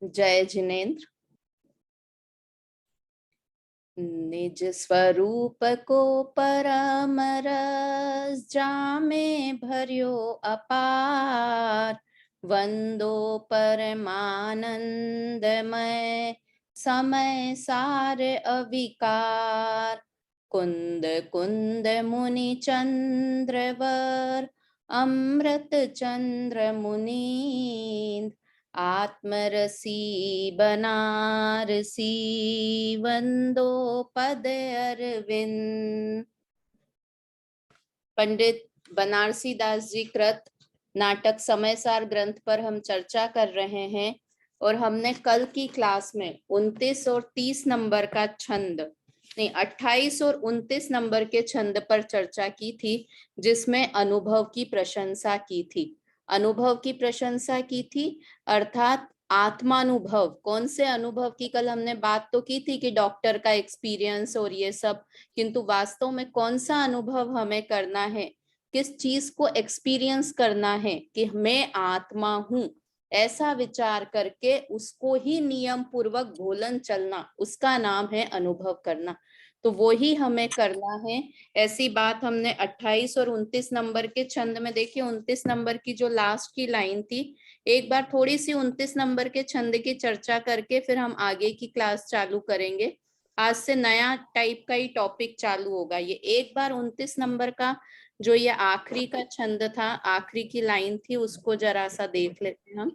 जय जिनेन्द्र। निज स्वरूप को परम रस जामे भर्यो अपार, वंदो परमानंदमय समय सार अविकार। कुंद कुंद मुनि चंद्रवर अमृत चंद्र मुनीन्द्र, आत्मरसी बनारसी वंदो पद अरविंद। पंडित बनारसी दास जी कृत नाटक समयसार ग्रंथ पर हम चर्चा कर रहे हैं और हमने कल की क्लास में 29 और 30 नंबर का छंद नहीं 28 और 29 नंबर के छंद पर चर्चा की थी, जिसमें अनुभव की प्रशंसा की थी। अनुभव की प्रशंसा की थी अर्थात आत्मानुभव। कौन से अनुभव की कल हमने बात तो की थी कि डॉक्टर का एक्सपीरियंस और ये सब, किंतु वास्तव में कौन सा अनुभव हमें करना है, किस चीज को एक्सपीरियंस करना है कि मैं आत्मा हूं, ऐसा विचार करके उसको ही नियम पूर्वक भोलन चलना, उसका नाम है अनुभव करना। तो वो ही हमें करना है। ऐसी बात हमने 28 और 29 नंबर के छंद में देखी। 29 नंबर की जो लास्ट की लाइन थी, एक बार थोड़ी सी 29 नंबर के छंद की चर्चा करके फिर हम आगे की क्लास चालू करेंगे। आज से नया टाइप का ही टॉपिक चालू होगा। ये एक बार 29 नंबर का जो ये आखिरी का छंद था, आखिरी की लाइन थी, उसको जरा सा देख लेते हैं हम।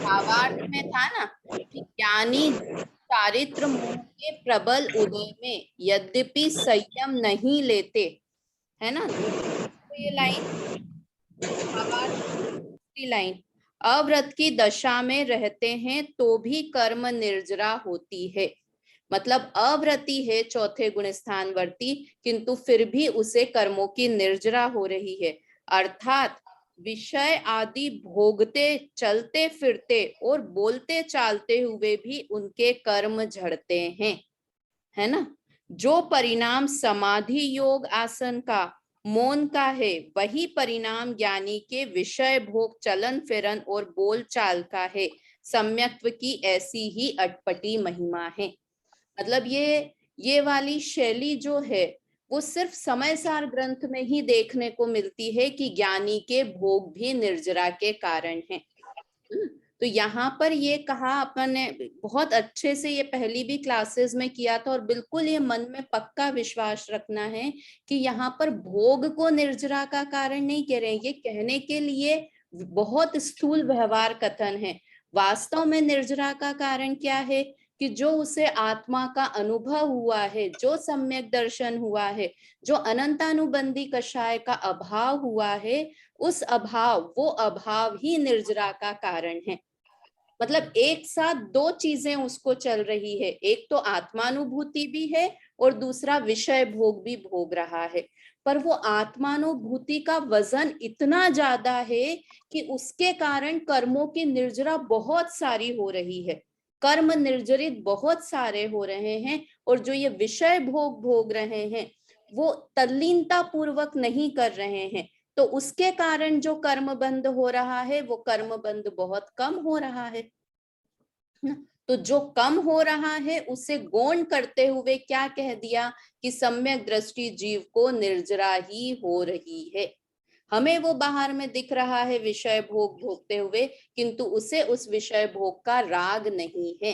भावार्थ में था ना कि ज्ञानी चारित्र मोह के प्रबल उदय में यद्यपि संयम नहीं लेते, है ना। तो ये लाइन भावार्थ लाइन, अव्रत की दशा में रहते हैं तो भी कर्म निर्जरा होती है। मतलब अव्रती है चौथे गुण स्थान वर्ती, किंतु फिर भी उसे कर्मों की निर्जरा हो रही है। अर्थात विषय आदि भोगते चलते फिरते और बोलते चालते हुए भी उनके कर्म झड़ते हैं, है ना। जो परिणाम समाधि योग आसन का मौन का है, वही परिणाम ज्ञानी के विषय भोग चलन फिरन और बोल चाल का है। सम्यक्त्व की ऐसी ही अटपटी महिमा है। मतलब ये वाली शैली जो है वो सिर्फ समयसार ग्रंथ में ही देखने को मिलती है कि ज्ञानी के भोग भी निर्जरा के कारण हैं। तो यहाँ पर ये कहा अपन ने बहुत अच्छे से, ये पहली भी क्लासेस में किया था और बिल्कुल ये मन में पक्का विश्वास रखना है कि यहाँ पर भोग को निर्जरा का कारण नहीं कह रहे हैं। ये कहने के लिए बहुत स्थूल व्यवहार कथन है। वास्तव में निर्जरा का कारण क्या है कि जो उसे आत्मा का अनुभव हुआ है, जो सम्यक दर्शन हुआ है, जो अनंतानुबंधी कषाय का अभाव हुआ है, उस अभाव, वो अभाव ही निर्जरा का कारण है। मतलब एक साथ दो चीजें उसको चल रही है, एक तो आत्मानुभूति भी है और दूसरा विषय भोग भी भोग रहा है। पर वो आत्मानुभूति का वजन इतना ज्यादा है कि उसके कारण कर्मों की निर्जरा बहुत सारी हो रही है, कर्म निर्जरित बहुत सारे हो रहे हैं, और जो ये विषय भोग भोग रहे हैं वो तल्लीनता पूर्वक नहीं कर रहे हैं। तो उसके कारण जो कर्म बंध हो रहा है वो कर्म बंध बहुत कम हो रहा है। तो जो कम हो रहा है उसे गौण करते हुए क्या कह दिया कि सम्यक दृष्टि जीव को निर्जरा ही हो रही है। हमें वो बाहर में दिख रहा है विषय भोग भोगते हुए, किंतु उसे उस विषय भोग का राग नहीं है,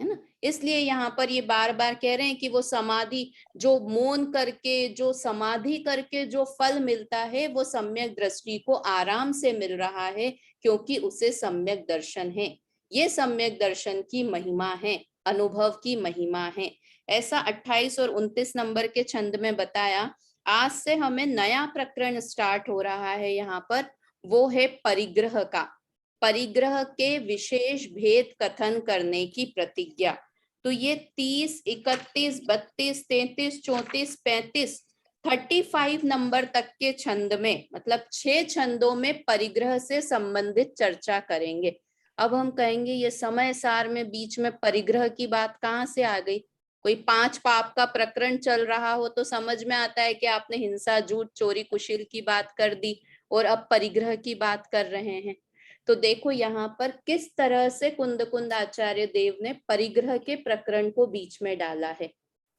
है ना। इसलिए यहाँ पर ये बार बार कह रहे हैं कि वो समाधि, जो मौन करके, जो समाधि करके जो फल मिलता है वो सम्यक दृष्टि को आराम से मिल रहा है, क्योंकि उसे सम्यक दर्शन है। ये सम्यक दर्शन की महिमा है, अनुभव की महिमा है। ऐसा 28 और 29 नंबर के छंद में बताया। आज से हमें नया प्रकरण स्टार्ट हो रहा है यहाँ पर, वो है परिग्रह का। परिग्रह के विशेष भेद कथन करने की प्रतिज्ञा। तो ये 30, 31, 32, 33, 34, 35, 35 नंबर तक के छंद में, मतलब 6 छंदों में परिग्रह से संबंधित चर्चा करेंगे। अब हम कहेंगे ये समय सार में बीच में परिग्रह की बात कहाँ से आ गई। कोई 5 पाप का प्रकरण चल रहा हो तो समझ में आता है कि आपने हिंसा, झूठ, चोरी, कुशिल की बात कर दी और अब परिग्रह की बात कर रहे हैं। तो देखो यहाँ पर किस तरह से कुंद आचार्य देव ने परिग्रह के प्रकरण को बीच में डाला है,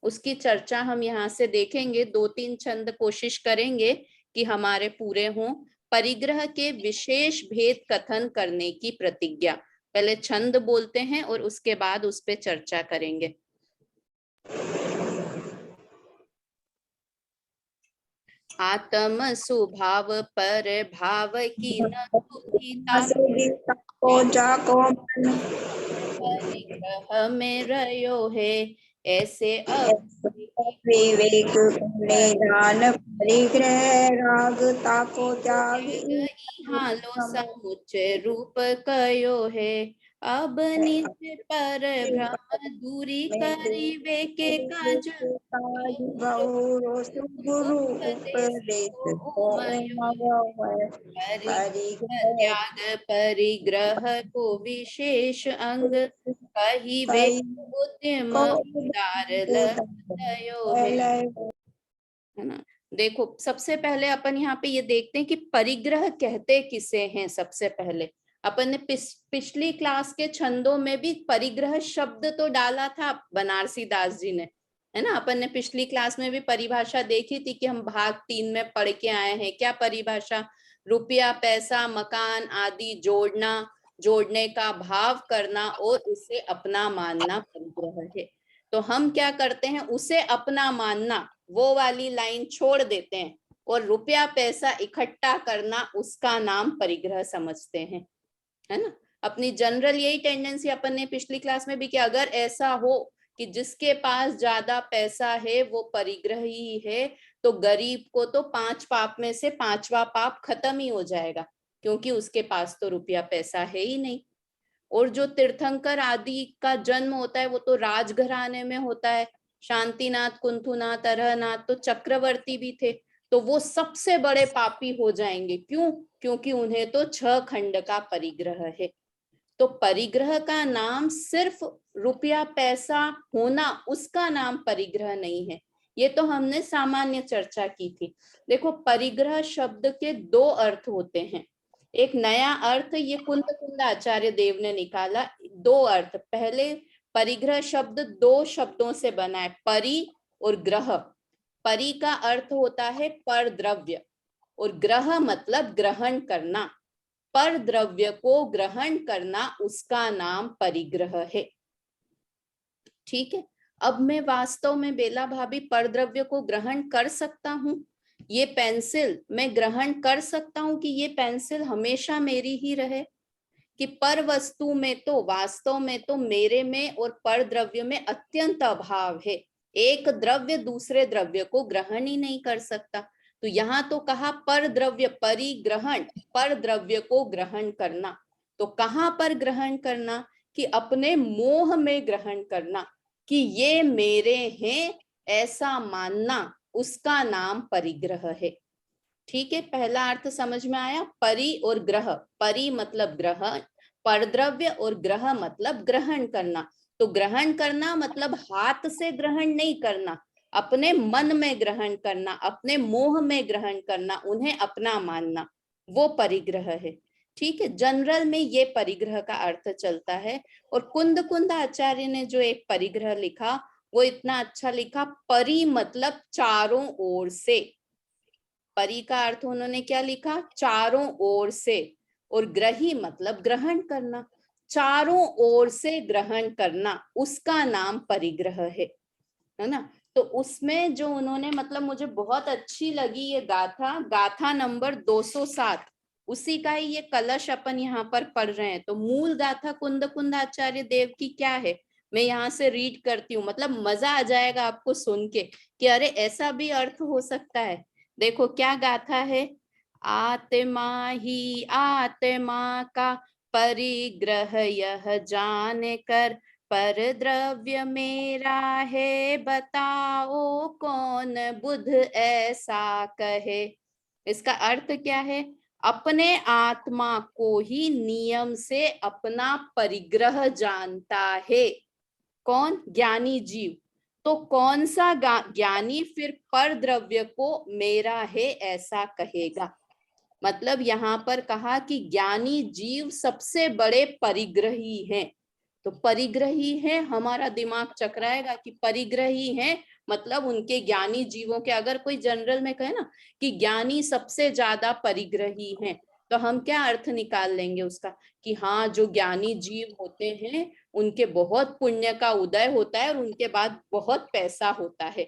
उसकी चर्चा हम यहाँ से देखेंगे। 2-3 छंद कोशिश करेंगे कि हमारे पूरे हों। परिग्रह के विशेष भेद कथन करने की प्रतिज्ञा, पहले छंद बोलते हैं और उसके बाद उस पे चर्चा करेंगे। आत्म स्वभाव पर भाव की न परिग्रह में रयो है, ऐसे विवेक दान परिग्रह राग ताको त्याग हालो समुच्च रूप कयो है। अब नित्य पर भ्रम दूरी करी वे के काज गुरु उपदेश त्याग परिग्रह को विशेष अंग कही वे उद्यम उदार है ना। देखो सबसे पहले अपन यहाँ पे ये देखते हैं कि परिग्रह कहते किसे हैं। सबसे पहले अपन ने पिछली क्लास के छंदों में भी परिग्रह शब्द तो डाला था बनारसी दास जी ने, है ना। अपन ने पिछली क्लास में भी परिभाषा देखी थी कि हम भाग 3 में पढ़ के आए हैं। क्या परिभाषा? रुपया, पैसा, मकान आदि जोड़ना, जोड़ने का भाव करना और उसे अपना मानना परिग्रह है। तो हम क्या करते हैं, उसे अपना मानना वो वाली लाइन छोड़ देते हैं और रुपया पैसा इकट्ठा करना उसका नाम परिग्रह समझते हैं, है ना। अपनी जनरल यही टेंडेंसी अपन ने पिछली क्लास में भी कि अगर ऐसा हो कि जिसके पास ज्यादा पैसा है वो परिग्रह ही है, तो गरीब को तो 5 पाप में से 5वां पाप खत्म ही हो जाएगा, क्योंकि उसके पास तो रुपया पैसा है ही नहीं। और जो तीर्थंकर आदि का जन्म होता है वो तो राजघराने में होता है। शांतिनाथ, कुंथुनाथ, अरहनाथ तो चक्रवर्ती भी थे, तो वो सबसे बड़े पापी हो जाएंगे। क्यों? क्योंकि उन्हें तो 6 खंड का परिग्रह है। तो परिग्रह का नाम सिर्फ रुपया पैसा होना, उसका नाम परिग्रह नहीं है। ये तो हमने सामान्य चर्चा की थी। देखो परिग्रह शब्द के 2 अर्थ होते हैं। एक नया अर्थ ये कुंद आचार्य देव ने निकाला। 2 अर्थ। पहले परिग्रह शब्द 2 शब्दों से बना है, परि और ग्रह। परि का अर्थ होता है पर द्रव्य और ग्रह मतलब ग्रहण करना। पर द्रव्य को ग्रहण करना उसका नाम परिग्रह है। ठीक है। अब मैं वास्तव में बेला भाभी पर द्रव्य को ग्रहण कर सकता हूं। ये पेंसिल मैं ग्रहण कर सकता हूं कि ये पेंसिल हमेशा मेरी ही रहे, कि पर वस्तु में तो वास्तव में तो मेरे में और पर द्रव्य में अत्यंत अभाव है। एक द्रव्य दूसरे द्रव्य को ग्रहण ही नहीं कर सकता। तो यहाँ तो कहा पर द्रव्य परिग्रहण, पर द्रव्य को ग्रहण करना। तो कहाँ पर ग्रहण करना? कि अपने मोह में ग्रहण करना, कि ये मेरे हैं ऐसा मानना, उसका नाम परिग्रह है। ठीक है, पहला अर्थ समझ में आया। परि और ग्रह। परि मतलब ग्रहण, परद्रव्य, और ग्रह मतलब ग्रहण करना। तो ग्रहण करना मतलब हाथ से ग्रहण नहीं करना, अपने मन में ग्रहण करना, अपने मोह में ग्रहण करना, उन्हें अपना मानना, वो परिग्रह है। ठीक है, जनरल में ये परिग्रह का अर्थ चलता है। और कुंद आचार्य ने जो एक परिग्रह लिखा वो इतना अच्छा लिखा। परि मतलब चारों ओर से। परि का अर्थ उन्होंने क्या लिखा? चारों ओर से। और ग्रही मतलब ग्रहण करना। चारों ओर से ग्रहण करना उसका नाम परिग्रह है ना। तो उसमें जो उन्होंने मतलब मुझे बहुत अच्छी लगी ये गाथा, गाथा नंबर 207, उसी का ही ये कलश अपन यहाँ पर पढ़ रहे हैं। तो मूल गाथा कुंद आचार्य देव की क्या है, मैं यहाँ से रीड करती हूँ। मतलब मजा आ जाएगा आपको सुन के कि अरे ऐसा भी अर्थ हो सकता है। देखो क्या गाथा है। आत्मा ही आत्मा का परिग्रह यह जान कर, पर द्रव्य मेरा है बताओ कौन बुध ऐसा कहे। इसका अर्थ क्या है? अपने आत्मा को ही नियम से अपना परिग्रह जानता है। कौन? ज्ञानी जीव। तो कौन सा ज्ञानी फिर पर द्रव्य को मेरा है ऐसा कहेगा? मतलब यहाँ पर कहा कि ज्ञानी जीव सबसे बड़े परिग्रही हैं। तो परिग्रही है, हमारा दिमाग चकराएगा कि परिग्रही है मतलब उनके ज्ञानी जीवों के, अगर कोई जनरल में कहे ना कि ज्ञानी सबसे ज्यादा परिग्रही हैं, तो हम क्या अर्थ निकाल लेंगे उसका कि हाँ जो ज्ञानी जीव होते हैं उनके बहुत पुण्य का उदय होता है और उनके बाद बहुत पैसा होता है।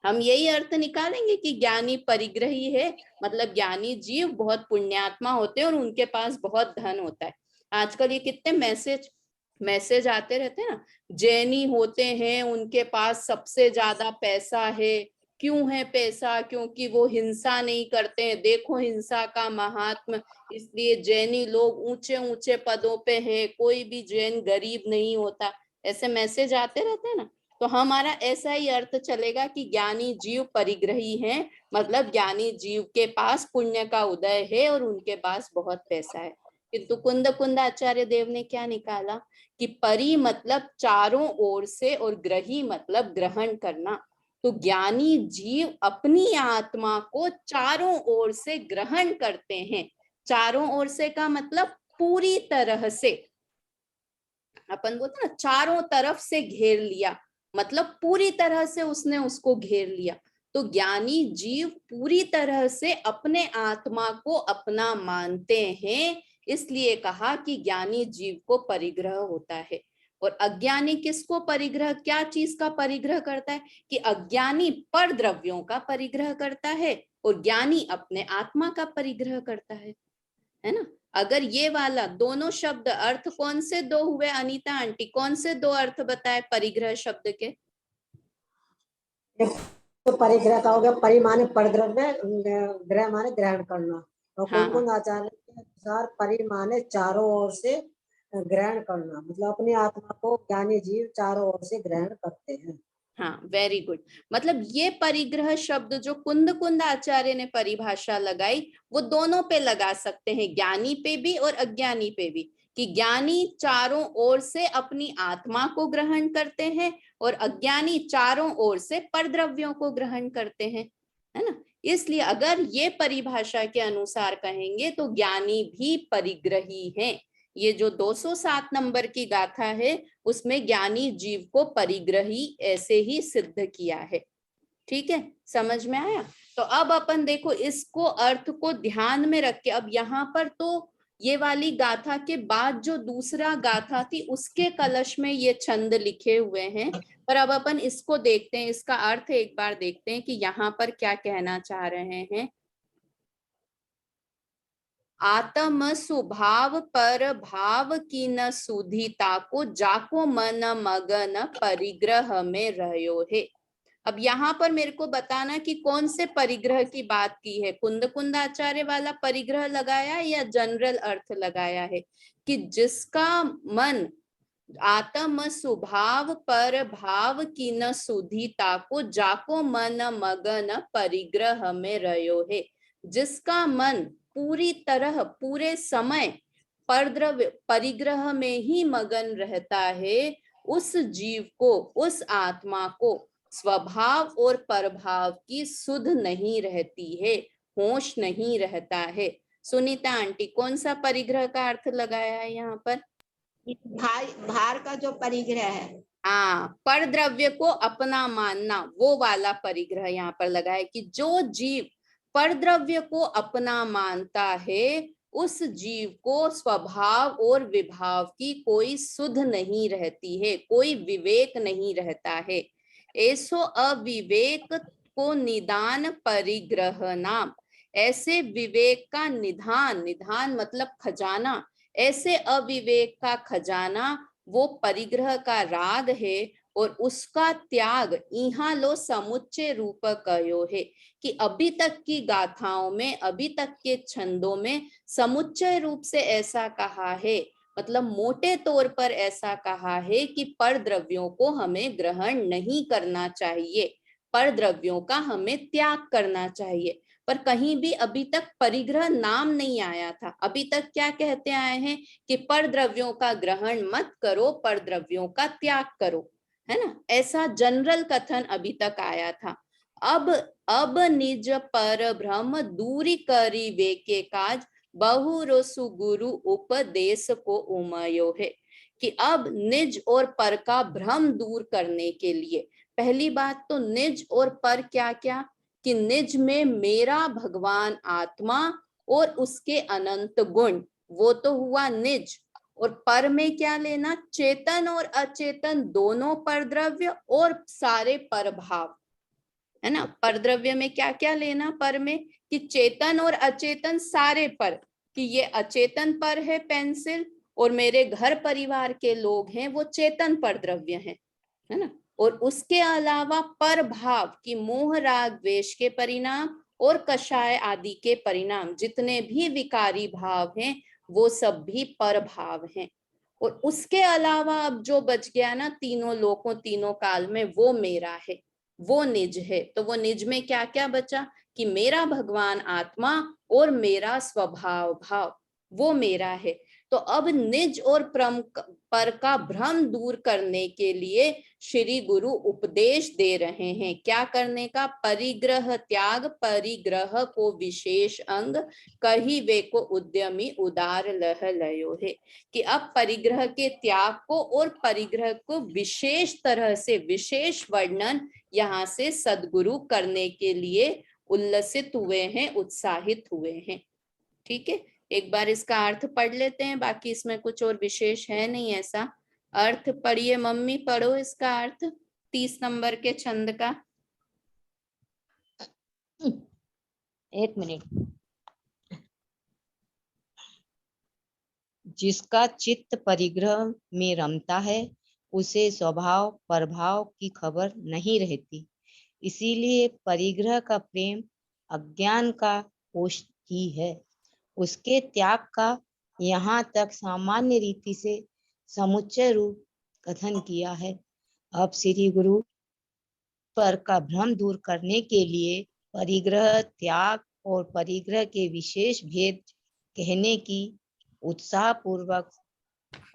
हम यही अर्थ निकालेंगे कि ज्ञानी परिग्रही है मतलब ज्ञानी जीव बहुत पुण्यात्मा होते हैं और उनके पास बहुत धन होता है। आजकल ये कितने मैसेज आते रहते हैं ना, जैनी होते हैं उनके पास सबसे ज्यादा पैसा है। क्यों है पैसा? क्योंकि वो हिंसा नहीं करते हैं, देखो हिंसा का महात्म, इसलिए जैनी लोग ऊंचे ऊंचे पदों पे है, कोई भी जैन गरीब नहीं होता। ऐसे मैसेज आते रहते हैं ना, तो हमारा ऐसा ही अर्थ चलेगा कि ज्ञानी जीव परिग्रही हैं मतलब ज्ञानी जीव के पास पुण्य का उदय है और उनके पास बहुत पैसा है। किंतु कुंद कुंदाचार्य देव ने क्या निकाला कि परि मतलब चारों ओर से और ग्रही मतलब ग्रहण करना। तो ज्ञानी जीव अपनी आत्मा को चारों ओर से ग्रहण करते हैं। चारों ओर से का मतलब पूरी तरह से, अपन बोलते ना चारों तरफ से घेर लिया, मतलब पूरी तरह से उसने उसको घेर लिया। तो ज्ञानी जीव पूरी तरह से अपने आत्मा को अपना मानते हैं, इसलिए कहा कि ज्ञानी जीव को परिग्रह होता है। और अज्ञानी किसको परिग्रह, क्या चीज का परिग्रह करता है कि अज्ञानी पर द्रव्यों का परिग्रह करता है और ज्ञानी अपने आत्मा का परिग्रह करता है ना। अगर ये वाला दोनों शब्द अर्थ कौन से दो हुए अनीता आंटी, कौन से दो अर्थ बताए परिग्रह शब्द के? तो परिग्रह का हो गया, परि माने परद्रव्य, ग्रह माने ग्रहण करना। और हाँ कुंद आचार्य के अनुसार परि माने चारों ओर से ग्रहण करना, मतलब अपनी आत्मा को ज्ञानी जीव चारों ओर से ग्रहण करते हैं। हाँ वेरी गुड। मतलब ये परिग्रह शब्द जो कुंद कुंद आचार्य ने परिभाषा लगाई वो दोनों पे लगा सकते हैं, ज्ञानी पे भी और अज्ञानी पे भी, कि ज्ञानी चारों ओर से अपनी आत्मा को ग्रहण करते हैं और अज्ञानी चारों ओर से परद्रव्यों को ग्रहण करते हैं, है ना। इसलिए अगर ये परिभाषा के अनुसार कहेंगे तो ज्ञानी भी परिग्रही हैं। ये जो 207 नंबर की गाथा है उसमें ज्ञानी जीव को परिग्रही ऐसे ही सिद्ध किया है। ठीक है, समझ में आया? तो अब अपन देखो इसको अर्थ को ध्यान में रख के, अब यहाँ पर तो ये वाली गाथा के बाद जो दूसरा गाथा थी उसके कलश में ये छंद लिखे हुए हैं, पर अब अपन इसको देखते हैं, इसका अर्थ एक बार देखते हैं कि यहाँ पर क्या कहना चाह रहे हैं। आत्म स्वभाव पर भाव की न सुधिता को जाको मन मगन परिग्रह में रहो है। अब यहाँ पर मेरे को बताना कि कौन से परिग्रह की बात की है, कुंद कुंदाचार्य वाला परिग्रह लगाया या जनरल अर्थ लगाया है कि जिसका मन आत्म स्वभाव पर भाव की न सुधिता को जाको मन मगन परिग्रह में रहो है। जिसका मन पूरी तरह पूरे समय परद्रव्य परिग्रह में ही मगन रहता है, उस जीव को उस आत्मा को स्वभाव और परभाव की सुध नहीं रहती है, होश नहीं रहता है। सुनीता आंटी कौन सा परिग्रह का अर्थ लगाया है यहाँ पर? भार का जो परिग्रह है, हाँ, पर द्रव्य को अपना मानना, वो वाला परिग्रह यहाँ पर लगा है कि जो जीव पर द्रव्य को अपना मानता है उस जीव को स्वभाव और विभाव की कोई सुध नहीं रहती है, कोई विवेक नहीं रहता है। ऐसो अविवेक को निदान परिग्रह नाम। ऐसे विवेक का निधान, निधान मतलब खजाना, ऐसे अविवेक का खजाना वो परिग्रह का राग है और उसका त्याग इहा लो समुच्चय रूप कयो है। कि अभी तक की गाथाओं में, अभी तक के छंदों में समुच्चय रूप से ऐसा कहा है, मतलब मोटे तौर पर ऐसा कहा है कि पर द्रव्यों को हमें ग्रहण नहीं करना चाहिए, पर द्रव्यों का हमें त्याग करना चाहिए। पर कहीं भी अभी तक परिग्रह नाम नहीं आया था। अभी तक क्या कहते आए हैं कि पर द्रव्यों का ग्रहण मत करो, पर द्रव्यों का त्याग करो, है ना। ऐसा जनरल कथन अभी तक आया था। अब निज पर ब्रह्म दूरी करी वे के काज, बहु सुगुरु उपदेश को उमयो है। कि अब निज और पर का भ्रम दूर करने के लिए, पहली बात तो निज और पर क्या क्या, कि निज में मेरा भगवान आत्मा और उसके अनंत गुण, वो तो हुआ निज। और पर में क्या लेना, चेतन और अचेतन दोनों परद्रव्य और सारे परभाव, है ना। परद्रव्य में क्या क्या लेना पर में, कि चेतन और अचेतन सारे पर, कि ये अचेतन पर है पेंसिल, और मेरे घर परिवार के लोग हैं वो चेतन परद्रव्य हैं, है ना। और उसके अलावा पर भाव की मोह राग द्वेष के परिणाम और कषाय आदि के परिणाम, जितने भी विकारी भाव हैं वो सब भी पर भाव हैं। और उसके अलावा अब जो बच गया ना तीनों लोकों तीनों काल में, वो मेरा है, वो निज है। तो वो निज में क्या क्या बचा, कि मेरा भगवान आत्मा और मेरा स्वभाव भाव, वो मेरा है। तो अब निज और पर का भ्रम दूर करने के लिए श्री गुरु उपदेश दे रहे हैं। क्या करने का, परिग्रह त्याग, परिग्रह को विशेष अंग, कही वे को उद्यमी उदार लह लयो है। कि अब परिग्रह के त्याग को और परिग्रह को विशेष तरह से विशेष वर्णन यहाँ से सद्गुरु करने के लिए उल्लसित हुए हैं, उत्साहित हुए हैं। ठीक है, एक बार इसका अर्थ पढ़ लेते हैं, बाकी इसमें कुछ और विशेष है नहीं ऐसा। अर्थ पढ़िए मम्मी, पढ़ो इसका अर्थ 30 नंबर के छंद का। 1 मिनट। जिसका चित्त परिग्रह में रमता है उसे स्वभाव प्रभाव की खबर नहीं रहती, इसीलिए परिग्रह का प्रेम अज्ञान का कोष ही है। उसके त्याग का यहाँ तक सामान्य रीति से समुच्चय रूप कथन किया है। अब श्री गुरु पर का भ्रम दूर करने के लिए परिग्रह त्याग और परिग्रह के विशेष भेद कहने की उत्साह पूर्वक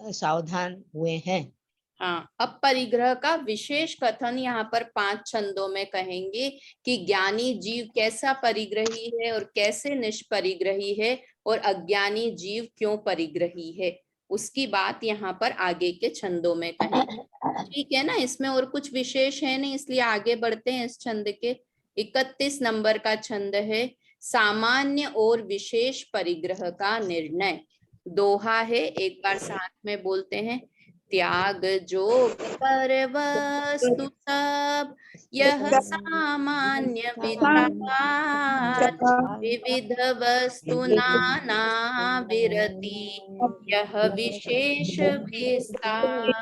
सावधान हुए हैं। हाँ, अब परिग्रह का विशेष कथन यहाँ पर 5 छंदों में कहेंगे कि ज्ञानी जीव कैसा परिग्रही है और कैसे निष्परिग्रही है, और अज्ञानी जीव क्यों परिग्रही है, उसकी बात यहाँ पर आगे के छंदों में कहेंगे। ठीक है ना, इसमें और कुछ विशेष है नहीं, इसलिए आगे बढ़ते हैं। इस छंद के 31 नंबर का छंद है, सामान्य और विशेष परिग्रह का निर्णय। दोहा है, एक बार साथ में बोलते हैं। त्याग जोग पर वस्तु सब, यह सामान्य विचार, विविध वस्तु नाना विरति, यह विशेष विस्तार।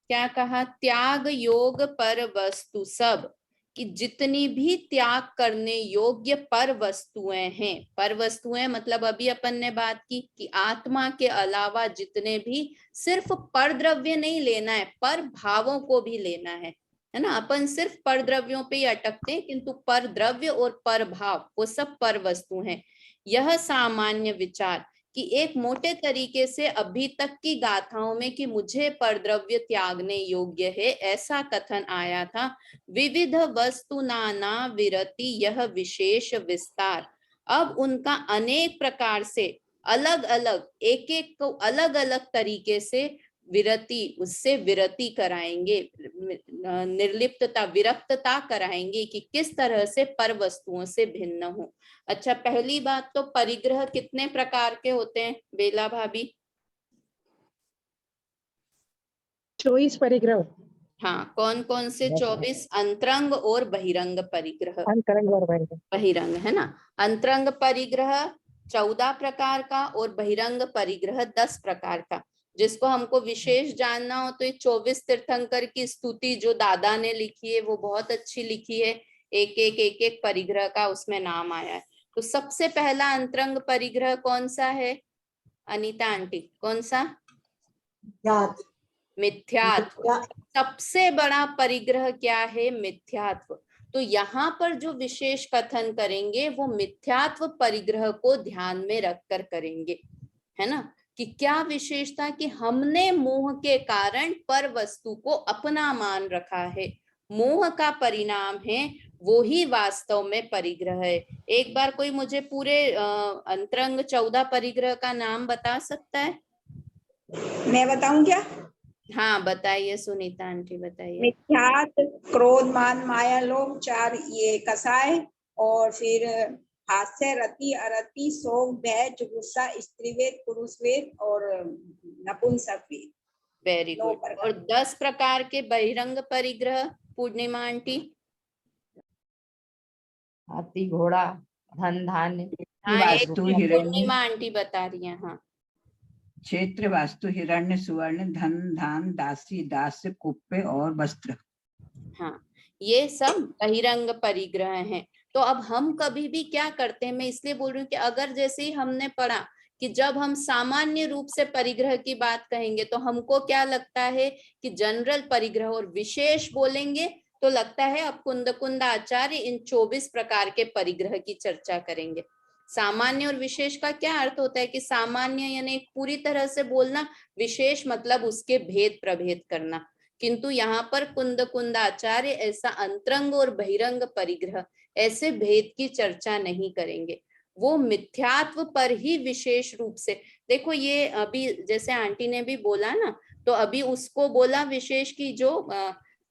क्या कहा, त्याग योग पर वस्तु सब, कि जितनी भी त्याग करने योग्य पर वस्तुएं हैं, पर वस्तुएं मतलब अभी अपन ने बात की कि आत्मा के अलावा जितने भी, सिर्फ पर द्रव्य नहीं लेना है, पर भावों को भी लेना है ना। अपन सिर्फ पर द्रव्यों पे ही अटकते हैं, किंतु पर द्रव्य और पर भाव वो सब पर वस्तु हैं। यह सामान्य विचार, कि एक मोटे तरीके से अभी तक की गाथाओं में कि मुझे परद्रव्य त्यागने योग्य है, ऐसा कथन आया था। विविध वस्तु नाना विरति, यह विशेष विस्तार। अब उनका अनेक प्रकार से अलग अलग, एक एक को अलग अलग तरीके से विरति, उससे विरति कराएंगे, निर्लिप्तता विरक्तता कराएंगे कि किस तरह से पर वस्तुओं से भिन्न हो। अच्छा, पहली बात तो परिग्रह कितने प्रकार के होते हैं बेला भाभी? 24 परिग्रह। हाँ, कौन कौन से? 24 अंतरंग और बहिरंग परिग्रह। अंतरंग और बहिरंग। बहिरंग है ना। अंतरंग परिग्रह 14 प्रकार का और बहिरंग परिग्रह 10 प्रकार का। जिसको हमको विशेष जानना हो तो ये 24 तीर्थंकर की स्तुति जो दादा ने लिखी है वो बहुत अच्छी लिखी है, एक एक परिग्रह का उसमें नाम आया है। तो सबसे पहला अंतरंग परिग्रह कौन सा है अनीता आंटी, कौन सा? मिथ्यात्व। सबसे बड़ा परिग्रह क्या है? मिथ्यात्व। तो यहाँ पर जो विशेष कथन करेंगे वो मिथ्यात्व परिग्रह को ध्यान में रखकर करेंगे, है ना। कि क्या विशेषता, कि हमने मोह के कारण पर वस्तु को अपना मान रखा है, मोह का परिणाम है, वो ही वास्तव में परिग्रह है। एक बार कोई मुझे पूरे अंतरंग 14 परिग्रह का नाम बता सकता है? मैं बताऊं क्या? हाँ बताइए, सुनीता आंटी बताइए। मिथ्यात, क्रोध, मान, माया, लोभ, 4 ये कसाय, और फिर हास्य, रति, अरति, शोक, भय, जुगुप्सा, स्त्रीवेद, पुरुषवेद और नपुंसक वेद। Very 9 good. प्रकार। और 10 प्रकार के बहिरंग परिग्रह पूर्णिमा आंटी? हाथी, घोड़ा, धन, धान्य, हाँ एक वास्तु, हिरण्य, पूर्णिमा आंटी बता रही है। हाँ क्षेत्र, वास्तु, हिरण्य, सुवर्ण, धन, धान, दासी, दास्य, कुप्य और वस्त्र। हाँ ये सब बहिरंग परिग्रह हैं। तो अब हम कभी भी क्या करते हैं, मैं इसलिए बोल रही हूँ कि अगर जैसे ही हमने पढ़ा कि जब हम सामान्य रूप से परिग्रह की बात कहेंगे तो हमको क्या लगता है कि जनरल परिग्रह, और विशेष बोलेंगे तो लगता है अब कुंद आचार्य इन 24 प्रकार के परिग्रह की चर्चा करेंगे। सामान्य और विशेष का क्या अर्थ होता है कि सामान्य यानी पूरी तरह से बोलना, विशेष मतलब उसके भेद प्रभेद करना। किंतु यहाँ पर कुंद आचार्य ऐसा अंतरंग और बहिरंग परिग्रह ऐसे भेद की चर्चा नहीं करेंगे। वो मिथ्यात्व पर ही विशेष रूप से, देखो ये अभी जैसे आंटी ने भी बोला ना, तो अभी उसको बोला विशेष की जो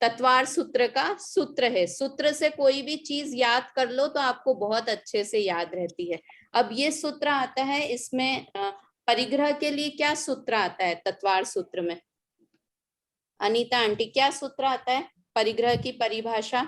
तत्वार सूत्र का सूत्र है, सूत्र से कोई भी चीज याद कर लो तो आपको बहुत अच्छे से याद रहती है। अब ये सूत्र आता है इसमें परिग्रह के लिए क्या सूत्र आता है तत्वार सूत्र में? अनीता आंटी क्या सूत्र आता है परिग्रह की परिभाषा?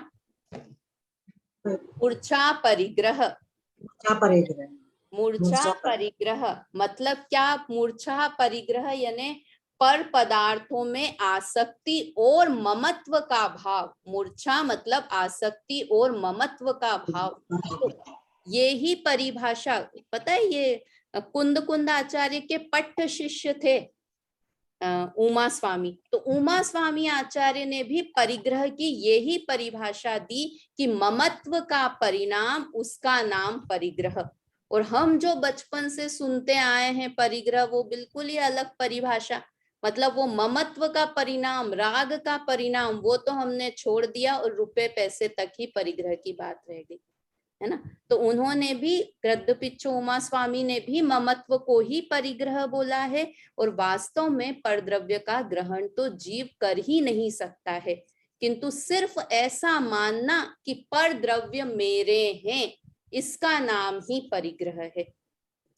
मूर्छा परिग्रह। मूर्छा परिग्रह। मूर्छा परिग्रह मतलब क्या? मूर्छा परिग्रह यानी पर पदार्थों में आसक्ति और ममत्व का भाव। मूर्छा मतलब आसक्ति और ममत्व का भाव। तो ये ही परिभाषा, पता है ये कुंद आचार्य के पट्ट शिष्य थे उमा स्वामी, तो उमा स्वामी आचार्य ने भी परिग्रह की यही परिभाषा दी कि ममत्व का परिणाम उसका नाम परिग्रह। और हम जो बचपन से सुनते आए हैं परिग्रह, वो बिल्कुल ही अलग परिभाषा, मतलब वो ममत्व का परिणाम, राग का परिणाम, वो तो हमने छोड़ दिया और रुपए पैसे तक ही परिग्रह की बात रह गई, है ना। तो उन्होंने भी, गद्दपिच्छ उमा स्वामी ने भी ममत्व को ही परिग्रह बोला है। और वास्तव में परद्रव्य का ग्रहण तो जीव कर ही नहीं सकता है, किंतु सिर्फ ऐसा मानना कि परद्रव्य मेरे हैं, इसका नाम ही परिग्रह है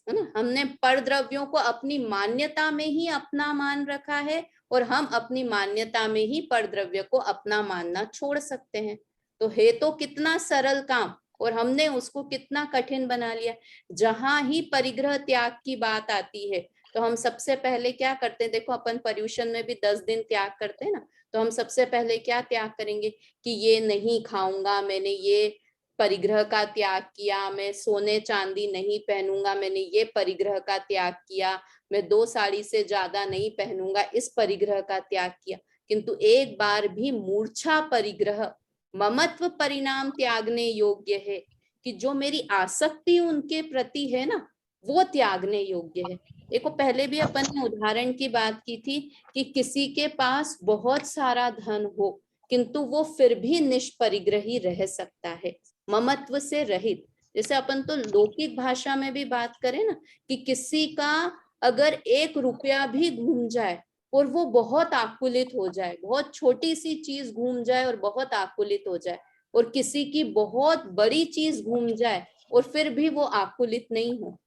ना। हमने परद्रव्यों को अपनी मान्यता में ही अपना मान रखा है और हम अपनी मान्यता में ही परद्रव्य को अपना मानना छोड़ सकते हैं। तो है तो कितना सरल काम और हमने उसको कितना कठिन बना लिया। जहां ही परिग्रह त्याग की बात आती है तो हम सबसे पहले क्या करते हैं, देखो अपन पर्यूषण में भी 10 दिन त्याग करते हैं ना, तो हम सबसे पहले क्या त्याग करेंगे कि ये नहीं खाऊंगा, मैंने ये परिग्रह का त्याग किया, मैं सोने चांदी नहीं पहनूंगा, मैंने ये परिग्रह का त्याग किया, मैं 2 साड़ी से ज्यादा नहीं पहनूंगा, इस परिग्रह का त्याग किया। किंतु एक बार भी मूर्छा परिग्रह, ममत्व परिणाम त्यागने योग्य है कि जो मेरी आसक्ति उनके प्रति है ना, वो त्यागने योग्य है। देखो पहले भी अपन ने उदाहरण की बात की थी कि किसी के पास बहुत सारा धन हो किंतु वो फिर भी निष्परिग्रही रह सकता है, ममत्व से रहित। जैसे अपन तो लौकिक भाषा में भी बात करें ना कि किसी का अगर 1 रुपया भी घूम जाए और वो बहुत आकुलित हो जाए, बहुत छोटी सी चीज घूम जाए और बहुत आकुलित हो जाए, और किसी की बहुत बड़ी चीज घूम जाए और फिर भी वो आकुलित नहीं हो,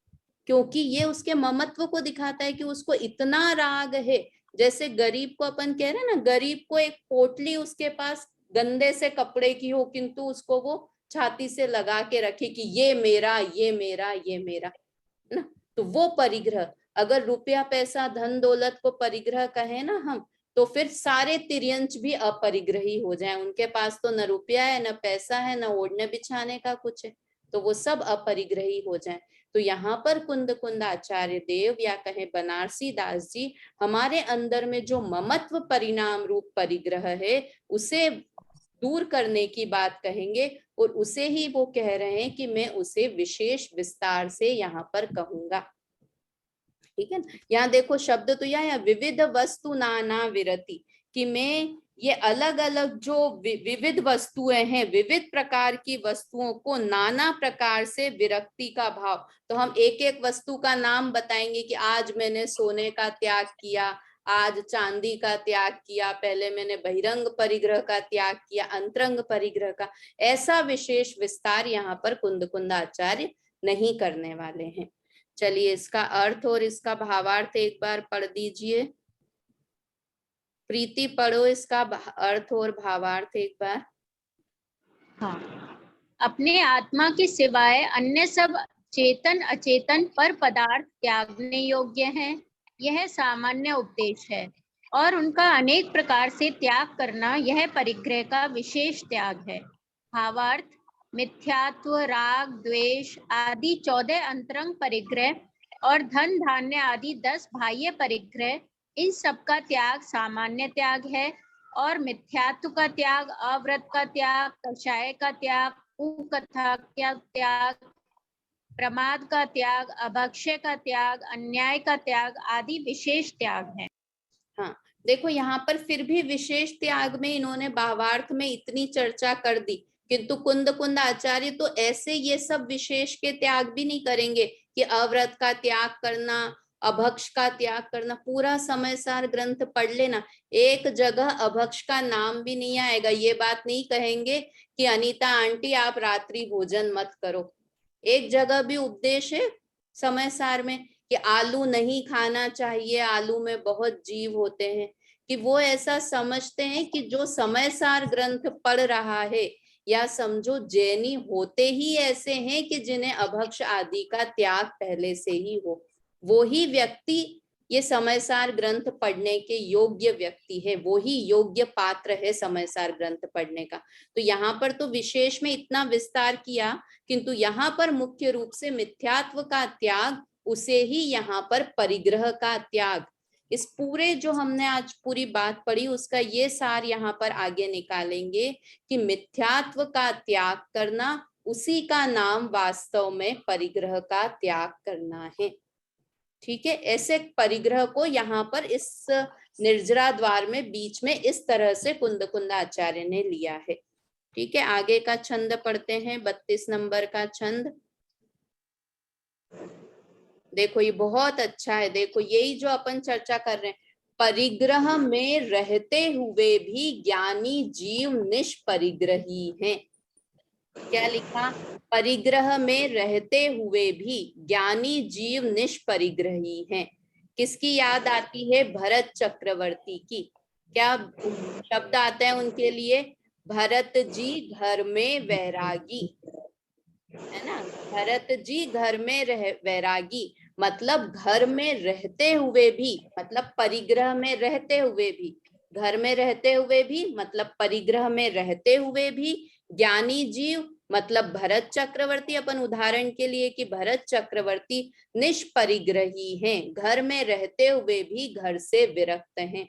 क्योंकि ये उसके ममत्व को दिखाता है कि उसको इतना राग है। जैसे गरीब को अपन कह रहे हैं ना, गरीब को एक पोटली उसके पास गंदे से कपड़े की हो किंतु उसको वो छाती से लगा के रखे कि ये मेरा, ये मेरा, ये मेरा, ना। तो वो परिग्रह, अगर रुपया पैसा धन दौलत को परिग्रह कहे ना हम, तो फिर सारे तिर्यंच भी अपरिग्रही हो जाएं। उनके पास तो न रुपया है, न पैसा है, न ओढ़ने बिछाने का कुछ है, तो वो सब अपरिग्रही हो जाएं। तो यहाँ पर कुंद आचार्य देव या कहे बनारसी दास जी हमारे अंदर में जो ममत्व परिणाम रूप परिग्रह है उसे दूर करने की बात कहेंगे, और उसे ही वो कह रहे हैं कि मैं उसे विशेष विस्तार से यहाँ पर कहूंगा। ठीक है ना। यहाँ देखो शब्द तो यह है विविध वस्तु नाना विरति, कि मैं ये अलग अलग जो विविध वस्तुएं हैं, विविध प्रकार की वस्तुओं को नाना प्रकार से विरक्ति का भाव, तो हम एक एक वस्तु का नाम बताएंगे कि आज मैंने सोने का त्याग किया, आज चांदी का त्याग किया, पहले मैंने बहिरंग परिग्रह का त्याग किया, अंतरंग परिग्रह का। ऐसा विशेष विस्तार यहाँ पर कुंद आचार्य नहीं करने वाले हैं। चलिए इसका अर्थ और इसका भावार्थ एक बार पढ़ दीजिए। प्रीति पढ़ो इसका अर्थ और भावार्थ एक बार। हाँ, अपने आत्मा के सिवाय अन्य सब चेतन अचेतन पर पदार्थ त्यागने योग्य हैं, यह सामान्य उपदेश है, और उनका अनेक प्रकार से त्याग करना यह परिग्रह का विशेष त्याग है। भावार्थ, मिथ्यात्व, राग, द्वेष आदि 14 अंतरंग परिग्रह और धन धान्य आदि 10 बाह्य परिग्रह, इन सब का त्याग सामान्य त्याग है, और मिथ्यात्व का त्याग, अव्रत का त्याग, कषाय का त्याग, कुकथा का त्याग, प्रमाद का त्याग, अभक्ष्य का त्याग, अन्याय का त्याग आदि विशेष त्याग है। हाँ, देखो यहाँ पर फिर भी विशेष त्याग में इन्होंने भावार्थ में इतनी चर्चा कर दी, किंतु कुंद आचार्य तो ऐसे ये सब विशेष के त्याग भी नहीं करेंगे कि अव्रत का त्याग करना, अभक्ष का त्याग करना। पूरा समय सार ग्रंथ पढ़ लेना, एक जगह अभक्ष का नाम भी नहीं आएगा। ये बात नहीं कहेंगे कि अनीता आंटी आप रात्रि भोजन मत करो। एक जगह भी उपदेश है समय सार में कि आलू नहीं खाना चाहिए, आलू में बहुत जीव होते हैं, कि वो ऐसा समझते हैं कि जो समय सार ग्रंथ पढ़ रहा है, या समझो जैनी होते ही ऐसे हैं कि जिन्हें अभक्ष आदि का त्याग पहले से ही हो, वो ही व्यक्ति ये समय सार ग्रंथ पढ़ने के योग्य व्यक्ति है, वो ही योग्य पात्र है समय सार ग्रंथ पढ़ने का। तो यहाँ पर तो विशेष में इतना विस्तार किया, किंतु यहाँ पर मुख्य रूप से मिथ्यात्व का त्याग, उसे ही यहाँ पर परिग्रह का त्याग, इस पूरे जो हमने आज पूरी बात पढ़ी उसका ये सार यहाँ पर आगे निकालेंगे कि मिथ्यात्व का त्याग करना, उसी का नाम वास्तव में परिग्रह का त्याग करना है। ठीक है, ऐसे परिग्रह को यहाँ पर इस निर्जरा द्वार में बीच में इस तरह से कुंद आचार्य ने लिया है। ठीक है, आगे का छंद पढ़ते हैं, 32 नंबर का छंद। देखो ये बहुत अच्छा है, देखो यही जो अपन चर्चा कर रहे हैं, परिग्रह में रहते हुए भी ज्ञानी जीव निष्परिग्रही हैं। क्या लिखा? परिग्रह में रहते हुए भी ज्ञानी जीव निष्परिग्रही हैं। किसकी याद आती है? भरत चक्रवर्ती की। क्या शब्द आता है उनके लिए? भरत जी घर में वैरागी, है ना? भरत जी घर में वैरागी, मतलब घर में रहते हुए भी, मतलब परिग्रह में रहते हुए भी, घर में रहते हुए भी मतलब परिग्रह में रहते हुए भी ज्ञानी जीव, मतलब भरत चक्रवर्ती, अपन उदाहरण के लिए कि भरत चक्रवर्ती निष्परिग्रही हैं, घर में रहते हुए भी घर से विरक्त हैं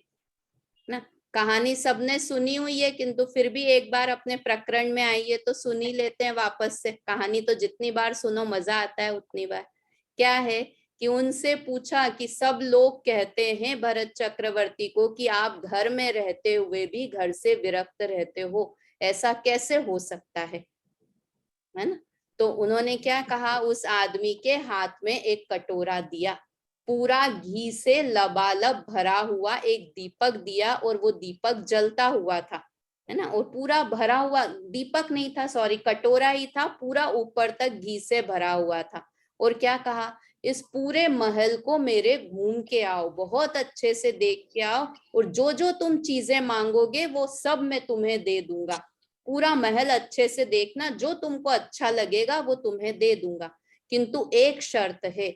ना। कहानी सबने सुनी हुई है, किंतु फिर भी एक बार अपने प्रकरण में आइए तो सुनी लेते हैं वापस से। कहानी तो जितनी बार सुनो मजा आता है उतनी बार। क्या है कि उनसे पूछा कि सब लोग कहते हैं भरत चक्रवर्ती को कि आप घर में रहते हुए भी घर से विरक्त रहते हो, ऐसा कैसे हो सकता है ना? तो उन्होंने क्या कहा, उस आदमी के हाथ में एक कटोरा दिया, पूरा घी से लबालब भरा हुआ एक दीपक दिया, और वो दीपक जलता हुआ था, है ना, और पूरा भरा हुआ, दीपक नहीं था सॉरी, कटोरा ही था, पूरा ऊपर तक घी से भरा हुआ था। और क्या कहा, इस पूरे महल को मेरे घूम के आओ, बहुत अच्छे से देख के आओ, और जो जो तुम चीजें मांगोगे वो सब मैं तुम्हें दे दूंगा। पूरा महल अच्छे से देखना, जो तुमको अच्छा लगेगा वो तुम्हें दे दूंगा, किंतु एक शर्त है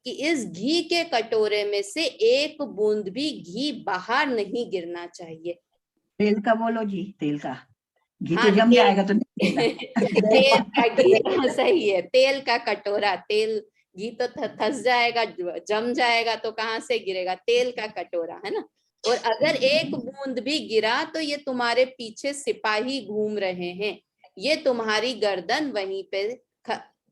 कि इस घी के कटोरे में से एक बूंद भी घी बाहर नहीं गिरना चाहिए। तेल का बोलो जी, तेल का घी हाँ, तो जम जाएगा तो तेल का घी, सही है, तेल का कटोरा, तेल घी तो धस जाएगा, जम जाएगा तो कहाँ से गिरेगा, तेल का कटोरा, है ना। और अगर एक बूंद भी गिरा तो ये तुम्हारे पीछे सिपाही घूम रहे हैं, ये तुम्हारी गर्दन वहीं पे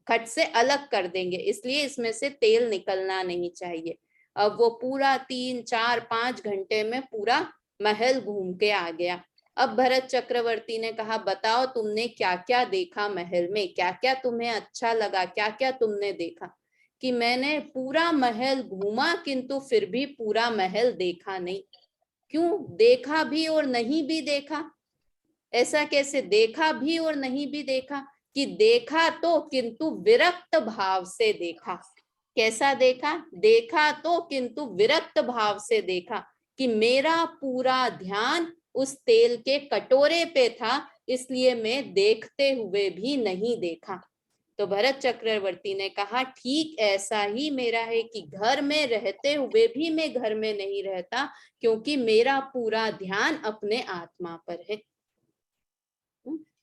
खट से अलग कर देंगे, इसलिए इसमें से तेल निकलना नहीं चाहिए। अब वो पूरा 3, 4, 5 घंटे में पूरा महल घूम के आ गया, अब भरत चक्रवर्ती ने कहा, बताओ तुमने क्या क्या देखा महल में, क्या क्या तुम्हें अच्छा लगा, क्या क्या तुमने देखा। कि मैंने पूरा महल घूमा किंतु फिर भी पूरा महल देखा नहीं। क्यों? देखा भी और नहीं भी देखा। ऐसा कैसे? देखा भी और नहीं भी देखा कि देखा तो किंतु विरक्त भाव से देखा। कैसा देखा? देखा तो किंतु विरक्त भाव से देखा कि मेरा पूरा ध्यान उस तेल के कटोरे पे था, इसलिए मैं देखते हुए भी नहीं देखा। तो भरत चक्रवर्ती ने कहा, ठीक ऐसा ही मेरा है कि घर में रहते हुए भी मैं घर में नहीं रहता, क्योंकि मेरा पूरा ध्यान अपने आत्मा पर है।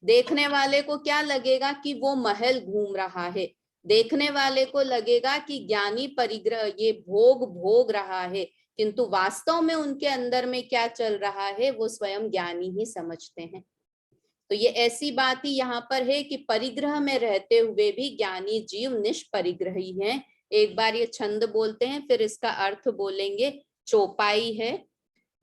देखने वाले को क्या लगेगा कि वो महल घूम रहा है, देखने वाले को लगेगा कि ज्ञानी परिग्रह ये भोग भोग रहा है, किंतु वास्तव में उनके अंदर में क्या चल रहा है वो स्वयं ज्ञानी ही समझते हैं। तो ये ऐसी बात ही यहाँ पर है कि परिग्रह में रहते हुए भी ज्ञानी जीव निष्परिग्रही हैं। एक बार ये छंद बोलते हैं, फिर इसका अर्थ बोलेंगे। चौपाई है,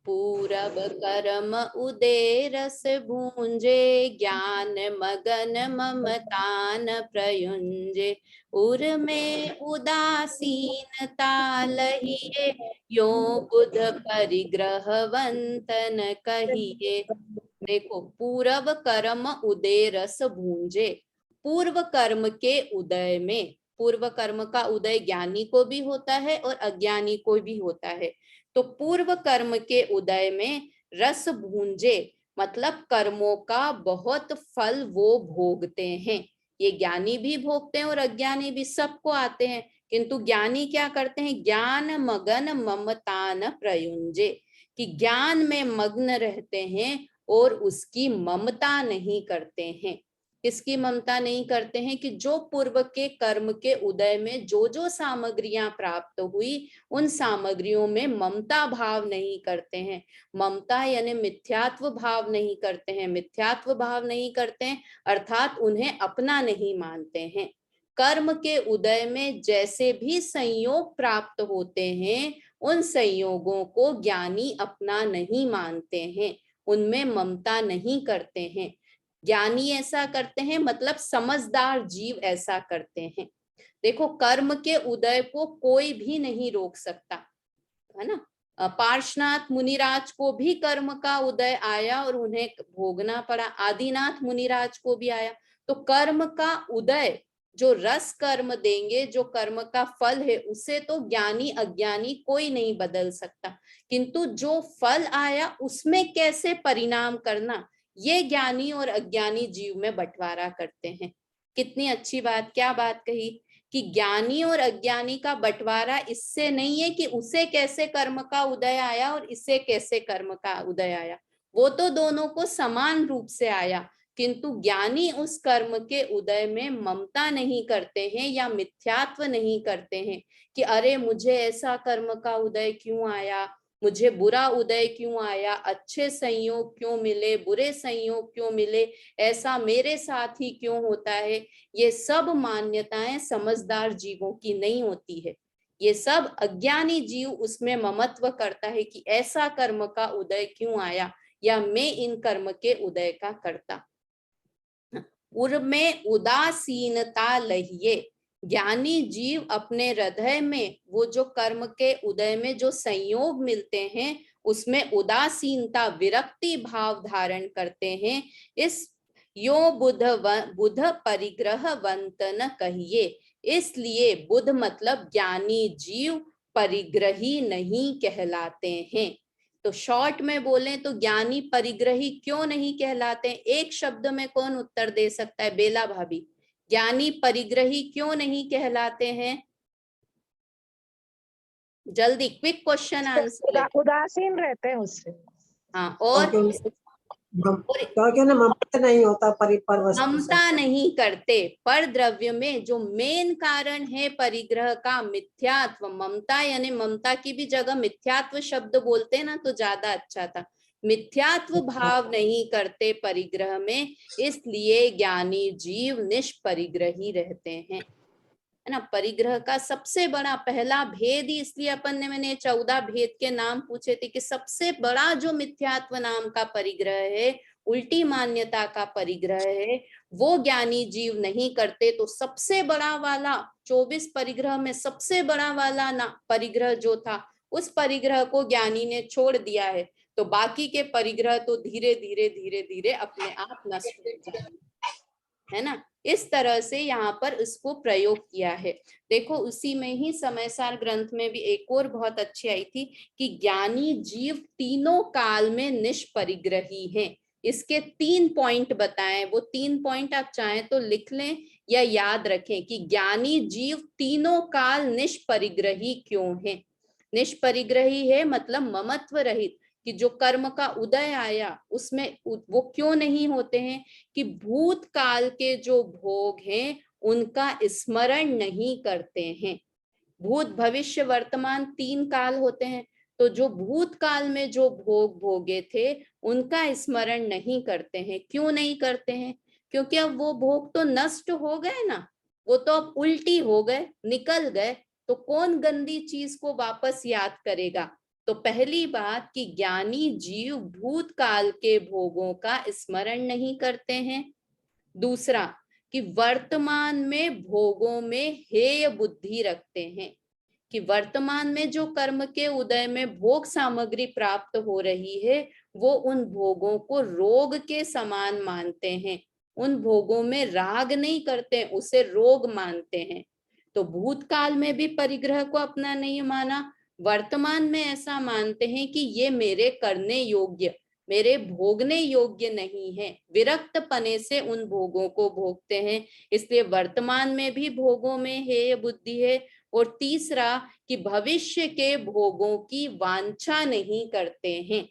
पूरब कर्म उदय रस भूंजे, ज्ञान मगन ममतान प्रयुंजे, उर में उदासीनता लहिए, यो बुध परिग्रहवंतन कहिए। देखो, पूर्व कर्म उदय रस भूंजे, पूर्व कर्म के उदय में, पूर्व कर्म का उदय ज्ञानी को भी होता है और अज्ञानी को भी होता है। तो पूर्व कर्म के उदय में रस भूंजे मतलब कर्मों का बहुत फल वो भोगते हैं। ये ज्ञानी भी भोगते हैं और अज्ञानी भी, सबको आते हैं। किंतु ज्ञानी क्या करते हैं? ज्ञान मगन ममतान प्रयुंजे, कि ज्ञान में मग्न रहते हैं और उसकी ममता नहीं करते हैं। किसकी ममता नहीं करते हैं? कि जो पूर्व के कर्म के उदय में जो जो सामग्रियां प्राप्त हुई, उन सामग्रियों में ममता भाव नहीं करते हैं। ममता यानी मिथ्यात्व भाव नहीं करते हैं। मिथ्यात्व भाव नहीं करते हैं अर्थात उन्हें अपना नहीं मानते हैं। कर्म के उदय में जैसे भी संयोग प्राप्त होते हैं, उन संयोगों को ज्ञानी अपना नहीं मानते हैं, उनमें ममता नहीं करते हैं। ज्ञानी ऐसा करते हैं, मतलब समझदार जीव ऐसा करते हैं। देखो, कर्म के उदय को कोई भी नहीं रोक सकता, है ना। पार्श्वनाथ मुनिराज को भी कर्म का उदय आया और उन्हें भोगना पड़ा। आदिनाथ मुनिराज को भी आया। तो कर्म का उदय जो रस कर्म देंगे, जो कर्म का फल है, उसे तो ज्ञानी अज्ञानी कोई नहीं बदल सकता। किंतु जो फल आया उसमें कैसे परिणाम करना, ये ज्ञानी और अज्ञानी जीव में बंटवारा करते हैं। कितनी अच्छी बात, क्या बात कही कि ज्ञानी और अज्ञानी का बंटवारा इससे नहीं है कि उसे कैसे कर्म का उदय आया और इसे कैसे कर्म का उदय आया, वो तो दोनों को समान रूप से आया। किंतु ज्ञानी उस कर्म के उदय में ममता नहीं करते हैं या मिथ्यात्व नहीं करते हैं कि अरे मुझे ऐसा कर्म का उदय क्यों आया, मुझे बुरा उदय क्यों आया, अच्छे संयोग क्यों मिले, बुरे संयोग क्यों मिले, ऐसा मेरे साथ ही क्यों होता है। ये सब मान्यताएं समझदार जीवों की नहीं होती है। ये सब अज्ञानी जीव उसमें ममत्व करता है कि ऐसा कर्म का उदय क्यों आया या मैं इन कर्म के उदय का करता। उर में उदासीनता लहिए, ज्ञानी जीव अपने हृदय में वो जो कर्म के उदय में जो संयोग मिलते हैं उसमें उदासीनता विरक्ति भाव धारण करते हैं। इस यो बुध परिग्रहवंत न कहिए, इसलिए बुध मतलब ज्ञानी जीव परिग्रही नहीं कहलाते हैं। तो शॉर्ट में बोलें तो ज्ञानी परिग्रही क्यों नहीं कहलाते? एक शब्द में कौन उत्तर दे सकता है? बेला भाभी, ज्ञानी परिग्रही क्यों नहीं कहलाते हैं? जल्दी, क्विक क्वेश्चन आंसर। उदासीन रहते हैं उससे। हाँ, और क्योंकि उन्हें ममता नहीं होता पर वस्तु से। ममता नहीं करते। पर द्रव्य में जो मेन कारण है परिग्रह का, मिथ्यात्व, ममता यानी ममता की भी जगह मिथ्यात्व शब्द बोलते ना तो ज्यादा अच्छा था। मिथ्यात्व भाव नहीं करते परिग्रह में, इसलिए ज्ञानी जीव निष्परिग्रही रहते हैं। है ना। परिग्रह का सबसे बड़ा पहला भेद ही, इसलिए अपन ने, मैंने 14 भेद के नाम पूछे थे कि सबसे बड़ा जो मिथ्यात्व नाम का परिग्रह है, उल्टी मान्यता का परिग्रह है, वो ज्ञानी जीव नहीं करते। तो सबसे बड़ा वाला 24 परिग्रह में सबसे बड़ा वाला ना परिग्रह जो था, उस परिग्रह को ज्ञानी ने छोड़ दिया है। तो बाकी के परिग्रह तो धीरे धीरे धीरे धीरे अपने आप नष्ट हो जाएंगे, है ना। इस तरह से यहाँ पर इसको प्रयोग किया है। देखो उसी में ही समयसार ग्रंथ में भी एक और बहुत अच्छी आई थी कि ज्ञानी जीव तीनों काल में निष्परिग्रही हैं। इसके 3 पॉइंट बताएं, वो 3 पॉइंट आप चाहें तो लिख लें या याद रखें कि ज्ञानी जीव तीनों काल निष्परिग्रही क्यों है। निष्परिग्रही है मतलब ममत्व रहित, कि जो कर्म का उदय आया उसमें वो क्यों नहीं होते हैं, कि भूतकाल के जो भोग हैं उनका स्मरण नहीं करते हैं। भूत भविष्य वर्तमान 3 काल होते हैं, तो जो भूतकाल में जो भोग भोगे थे उनका स्मरण नहीं करते हैं। क्यों नहीं करते हैं? क्योंकि अब वो भोग तो नष्ट हो गए ना, वो तो अब उल्टी हो गए, निकल गए, तो कौन गंदी चीज को वापस याद करेगा। तो पहली बात कि ज्ञानी जीव भूतकाल के भोगों का स्मरण नहीं करते हैं। दूसरा कि वर्तमान में भोगों में हेय बुद्धि रखते हैं, कि वर्तमान में जो कर्म के उदय में भोग सामग्री प्राप्त हो रही है वो उन भोगों को रोग के समान मानते हैं, उन भोगों में राग नहीं करते, उसे रोग मानते हैं। तो भूतकाल में भी परिग्रह को अपना नहीं माना, वर्तमान में ऐसा मानते हैं कि ये मेरे करने योग्य, मेरे भोगने योग्य नहीं है, विरक्त पने से उन भोगों को भोगते हैं, इसलिए वर्तमान में भी भोगों में हेय बुद्धि है। और तीसरा कि भविष्य के भोगों की वांछा नहीं करते हैं,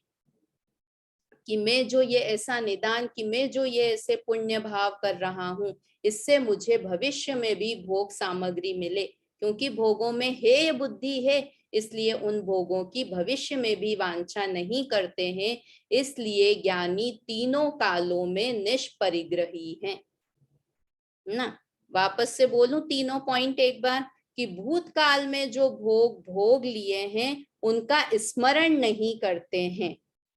कि मैं जो ये ऐसा निदान, कि मैं जो ये ऐसे पुण्य भाव कर रहा हूँ इससे मुझे भविष्य में भी भोग सामग्री मिले, क्योंकि भोगों में हेय बुद्धि है इसलिए उन भोगों की भविष्य में भी वांछा नहीं करते हैं। इसलिए ज्ञानी तीनों कालों में निष्परिग्रही हैं ना। वापस से बोलूं तीनों पॉइंट एक बार, कि भूतकाल में जो भोग भोग लिए हैं उनका स्मरण नहीं करते हैं।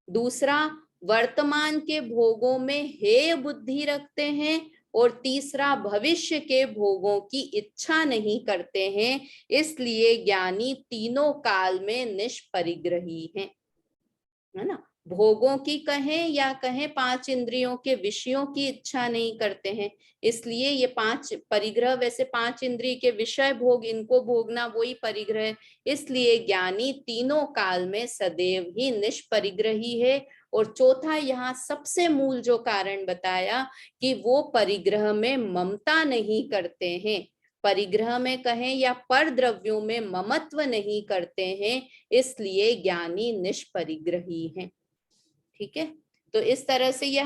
दूसरा, वर्तमान के भोगों में हेय बुद्धि रखते हैं। और तीसरा, भविष्य के भोगों की इच्छा नहीं करते हैं, इसलिए ज्ञानी तीनों काल में निष्परिग्रही हैं, है ना। भोगों की कहें या कहें 5 इंद्रियों के विषयों की इच्छा नहीं करते हैं, इसलिए ये 5 परिग्रह, वैसे 5 इंद्रिय के विषय भोग, इनको भोगना वही परिग्रह है, इसलिए ज्ञानी तीनों काल में सदैव ही निष्परिग्रही है। और चौथा यहाँ सबसे मूल जो कारण बताया कि वो परिग्रह में ममता नहीं करते हैं, परिग्रह में कहें या पर द्रव्यों में ममत्व नहीं करते हैं, इसलिए ज्ञानी निष्परिग्रही हैं। ठीक है, तो इस तरह से ये हम